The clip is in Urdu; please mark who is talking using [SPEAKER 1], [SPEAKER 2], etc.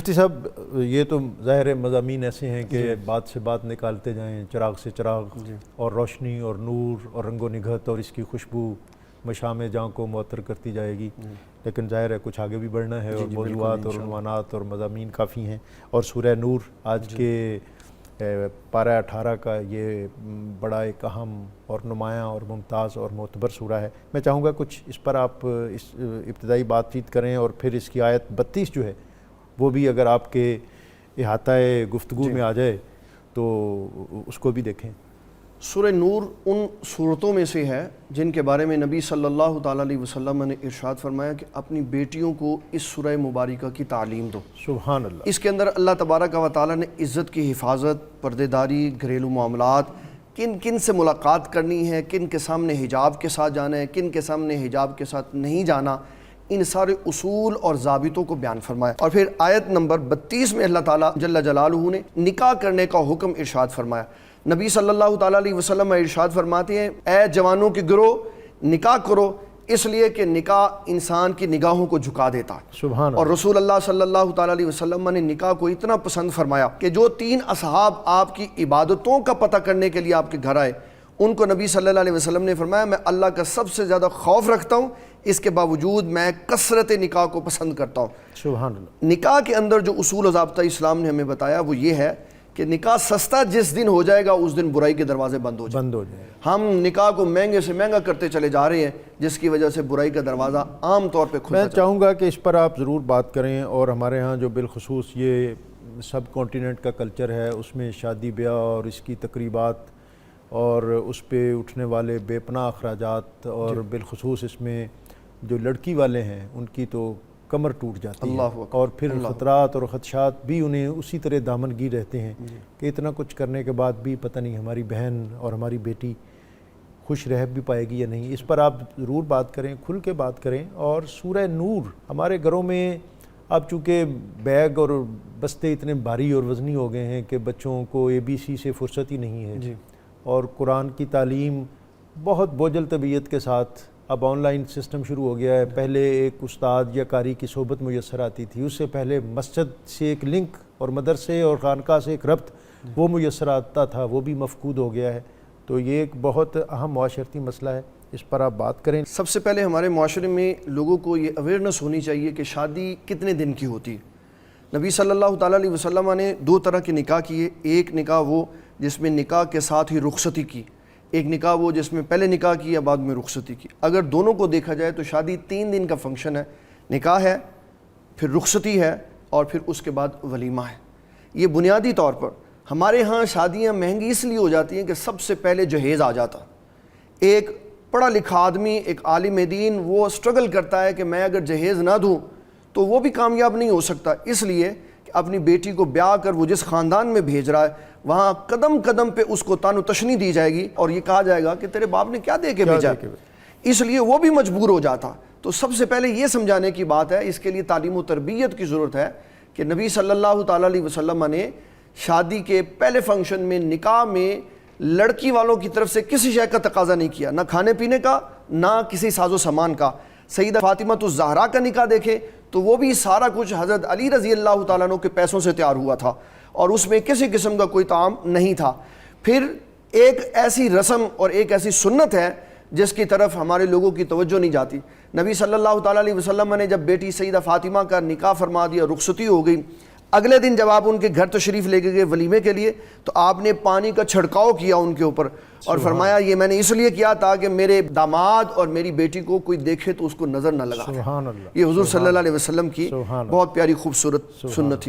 [SPEAKER 1] مفتی صاحب یہ تو ظاہر مضامین ایسے ہیں کہ بات سے بات نکالتے جائیں، چراغ سے چراغ، اور روشنی اور نور اور رنگ و نگہت اور اس کی خوشبو مشام جاں کو معطر کرتی جائے گی، لیکن ظاہر ہے کچھ آگے بھی بڑھنا ہے، اور موضوعات اور عنوانات اور مضامین کافی ہیں، اور سورہ نور آج کے پارہ 18 کا یہ بڑا ایک اہم اور نمایاں اور ممتاز اور معتبر سورہ ہے۔ میں چاہوں گا کچھ اس پر آپ اس ابتدائی بات چیت کریں، اور پھر اس کی آیت 32 جو ہے وہ بھی اگر آپ کے احاطہ گفتگو میں آ جائے تو اس کو بھی دیکھیں۔
[SPEAKER 2] سورہ نور ان صورتوں میں سے ہے جن کے بارے میں نبی صلی اللہ تعالیٰ علیہ وسلم نے ارشاد فرمایا کہ اپنی بیٹیوں کو اس سورہ مبارکہ کی تعلیم دو۔
[SPEAKER 1] سبحان اللہ۔
[SPEAKER 2] اس کے اندر اللہ تبارک و تعالیٰ نے عزت کی حفاظت، پردے داری، گھریلو معاملات، کن کن سے ملاقات کرنی ہے، کن کے سامنے حجاب کے ساتھ جانا ہے، کن کے سامنے حجاب کے ساتھ نہیں جانا، ان سارے اصول اور ضابطوں کو بیان فرمایا۔ اور پھر آیت نمبر 32 میں اللہ تعالیٰ جل جلالہ نے نکاح کرنے کا حکم ارشاد فرمایا۔ نبی صلی اللہ تعالیٰ علیہ وسلم ارشاد فرماتے ہیں، اے جوانوں کے گروہ نکاح کرو، اس لیے کہ نکاح انسان کی نگاہوں کو جھکا دیتا ہے۔
[SPEAKER 1] سبحان اللہ۔
[SPEAKER 2] اور رسول اللہ صلی اللہ تعالیٰ علیہ وسلم نے نکاح کو اتنا پسند فرمایا کہ جو 3 اصحاب آپ کی عبادتوں کا پتہ کرنے کے لیے آپ کے گھر آئے، ان کو نبی صلی اللہ علیہ وسلم نے فرمایا میں اللہ کا سب سے زیادہ خوف رکھتا ہوں، اس کے باوجود میں کثرت نکاح کو پسند کرتا ہوں۔
[SPEAKER 1] سبحان اللہ۔
[SPEAKER 2] نکاح کے اندر جو اصول و ضابطہ اسلام نے ہمیں بتایا وہ یہ ہے کہ نکاح سستا جس دن ہو جائے گا اس دن برائی کے دروازے بند ہو جائیں گے۔ ہم نکاح کو مہنگے سے مہنگا کرتے چلے جا رہے ہیں جس کی وجہ سے برائی کا دروازہ عام طور پہ کھلتا ہے۔
[SPEAKER 1] میں چاہوں گا کہ اس پر آپ ضرور بات کریں، اور ہمارے ہاں جو بالخصوص یہ سب کانٹیننٹ کا کلچر ہے اس میں شادی بیاہ اور اس کی تقریبات اور اس پہ اٹھنے والے بے پناہ اخراجات، اور بالخصوص اس میں جو لڑکی والے ہیں ان کی تو کمر ٹوٹ جاتی ہے، اور پھر خطرات اور خدشات بھی انہیں اسی طرح دامنگیر رہتے ہیں کہ اتنا کچھ کرنے کے بعد بھی پتہ نہیں ہماری بہن اور ہماری بیٹی خوش رہ بھی پائے گی یا نہیں۔ اس پر آپ ضرور بات کریں، کھل کے بات کریں۔ اور سورہ نور ہمارے گھروں میں اب چونکہ بیگ اور بستے اتنے بھاری اور وزنی ہو گئے ہیں کہ بچوں کو ABC سے فرصت ہی نہیں ہے، اور قرآن کی تعلیم بہت بوجھل طبیعت کے ساتھ اب آن لائن سسٹم شروع ہو گیا ہے۔ پہلے ایک استاد یا قاری کی صحبت میسر آتی تھی، اس سے پہلے مسجد سے ایک لنک اور مدرسے اور خانقاہ سے ایک ربط وہ میسر آتا تھا، وہ بھی مفقود ہو گیا ہے۔ تو یہ ایک بہت اہم معاشرتی مسئلہ ہے، اس پر آپ بات کریں۔
[SPEAKER 2] سب سے پہلے ہمارے معاشرے میں لوگوں کو یہ اویئرنیس ہونی چاہیے کہ شادی کتنے دن کی ہوتی ہے۔ نبی صلی اللہ تعالیٰ علیہ وسلم نے 2 طرح کے نکاح کیے، ایک نکاح وہ جس میں نکاح کے ساتھ ہی رخصتی کی، ایک نکاح وہ جس میں پہلے نکاح کیا بعد میں رخصتی کی۔ اگر دونوں کو دیکھا جائے تو شادی 3 دن کا فنکشن ہے، نکاح ہے، پھر رخصتی ہے، اور پھر اس کے بعد ولیمہ ہے۔ یہ بنیادی طور پر ہمارے ہاں شادیاں مہنگی اس لیے ہو جاتی ہیں کہ سب سے پہلے جہیز آ جاتا۔ ایک پڑھا لکھا آدمی، ایک عالم دین، وہ سٹرگل کرتا ہے کہ میں اگر جہیز نہ دوں تو وہ بھی کامیاب نہیں ہو سکتا، اس لیے کہ اپنی بیٹی کو بیاہ کر وہ جس خاندان میں بھیج رہا ہے وہاں قدم قدم پہ اس کو تان و تشنی دی جائے گی، اور یہ کہا جائے گا کہ تیرے باپ نے کیا دے کے بھیجا، اس لیے وہ بھی مجبور ہو جاتا۔ تو سب سے پہلے یہ سمجھانے کی بات ہے، اس کے لیے تعلیم و تربیت کی ضرورت ہے کہ نبی صلی اللہ تعالیٰ علیہ وسلم نے شادی کے پہلے فنکشن میں نکاح میں لڑکی والوں کی طرف سے کسی شے کا تقاضا نہیں کیا، نہ کھانے پینے کا نہ کسی ساز و سامان کا۔ سیدہ فاطمہ الزہرا کا نکاح دیکھیں تو وہ بھی سارا کچھ حضرت علی رضی اللہ تعالیٰ عنہ کے پیسوں سے تیار ہوا تھا، اور اس میں کسی قسم کا کوئی طعام نہیں تھا۔ پھر ایک ایسی رسم اور ایک ایسی سنت ہے جس کی طرف ہمارے لوگوں کی توجہ نہیں جاتی۔ نبی صلی اللہ تعالیٰ علیہ وسلم نے جب بیٹی سیدہ فاطمہ کا نکاح فرما دیا، رخصتی ہو گئی، اگلے دن جب آپ ان کے گھر تشریف لے کے گئے ولیمے کے لیے تو آپ نے پانی کا چھڑکاؤ کیا ان کے اوپر، اور فرمایا یہ میں نے اس لیے کیا تاکہ میرے داماد اور میری بیٹی کو کوئی دیکھے تو اس کو نظر نہ لگا۔
[SPEAKER 1] سبحان اللہ۔
[SPEAKER 2] یہ حضور صلی اللہ علیہ وسلم کی بہت پیاری خوبصورت سنت تھی۔